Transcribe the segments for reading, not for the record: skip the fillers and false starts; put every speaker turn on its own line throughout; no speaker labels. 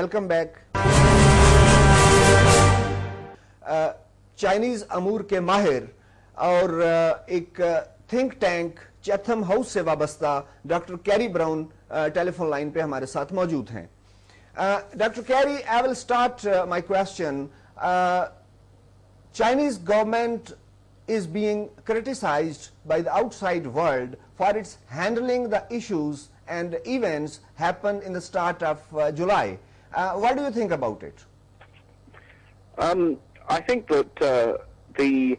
welcome back. Chinese अमूर के माहिर और एक थिंक टैंक चैथम हाउस से वाबस्ता doctor Carrie Brown telephone line पे हमारे साथ मौजूद हैं. Dr. Kerry, I will start my question. Chinese government is being criticized by the outside world for its handling the issues and events happened in the start of July. What do you think about it?
I think that the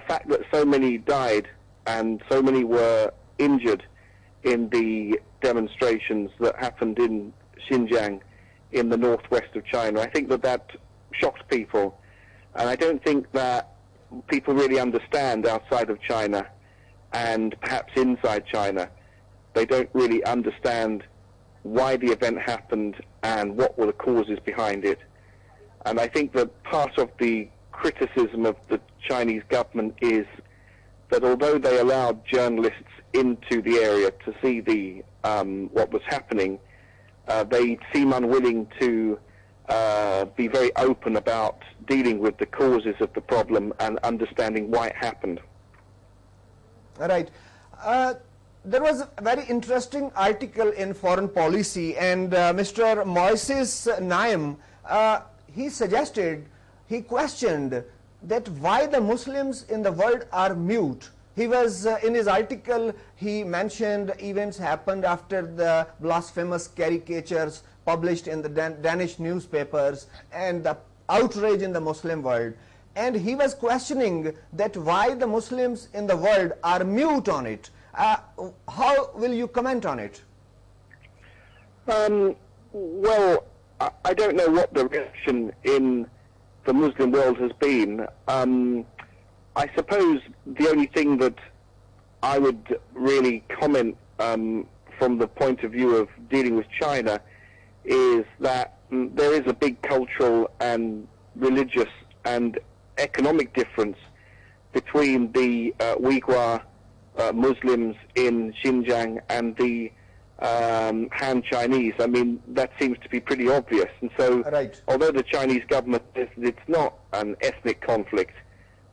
fact that so many died and so many were injured in the demonstrations that happened in Xinjiang in the northwest of China, I think that that shocked people. And I don't think that people really understand outside of China and perhaps inside China. They don't really understand why the event happened and what were the causes behind it. And I think that part of the criticism of the Chinese government is that although they allowed journalists into the area to see the what was happening, they seem unwilling to be very open about dealing with the causes of the problem and understanding why it happened.
All right. There was a very interesting article in Foreign Policy, and Mr. Moises Naeem, he questioned that why the Muslims in the world are mute. He was, in his article, he mentioned events happened after the blasphemous caricatures published in the Danish newspapers and the outrage in the Muslim world. And he was questioning that why the Muslims in the world are mute on it. How will you comment on it?
Well, I don't know what the reaction in the Muslim world has been. I suppose the only thing that I would really comment from the point of view of dealing with China is that there is a big cultural and religious and economic difference between the Uyghur Muslims in Xinjiang and the Han Chinese. I mean, that seems to be pretty obvious. And so,
right.
Although the Chinese government says it's not an ethnic conflict,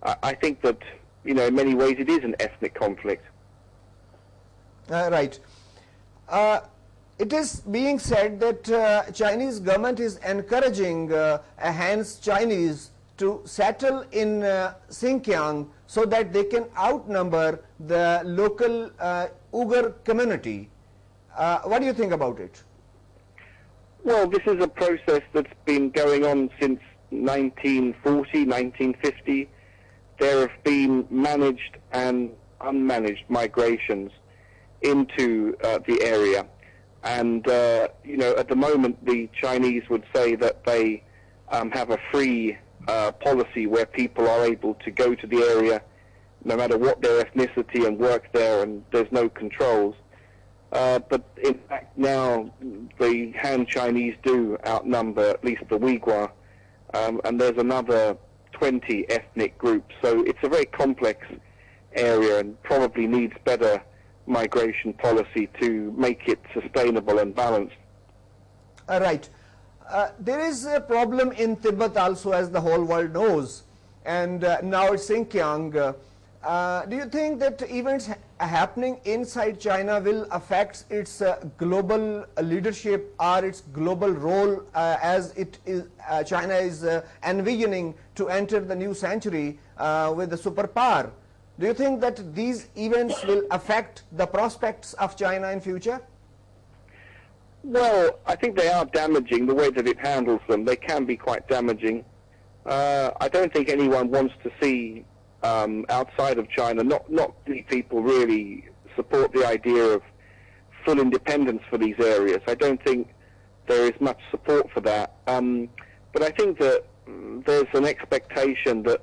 I think that, you know, in many ways it is an ethnic conflict.
Right. It is being said that Chinese government is encouraging Han's Chinese to settle in Xinjiang so that they can outnumber the local Uyghur community. What do you think about it?
Well, this is a process that's been going on since 1940, 1950. There have been managed and unmanaged migrations into the area. And, you know, at the moment the Chinese would say that they have a free policy where people are able to go to the area no matter what their ethnicity and work there, and there's no controls. But in fact now the Han Chinese do outnumber at least the Uyghur, and there's another 20 ethnic groups. So it's a very complex area and probably needs better migration policy to make it sustainable and balanced.
Right. There is a problem in Tibet also, as the whole world knows, and now it's Xinjiang. Do you think that events happening inside China will affect its global leadership or its global role as it is China is envisioning to enter the new century with the superpower? Do you think that these events will affect the prospects of China in future?
Well, I think they are damaging, the way that it handles them. They can be quite damaging. I don't think anyone wants to see outside of China, not many people really support the idea of full independence for these areas. I don't think there is much support for that. But I think that there's an expectation that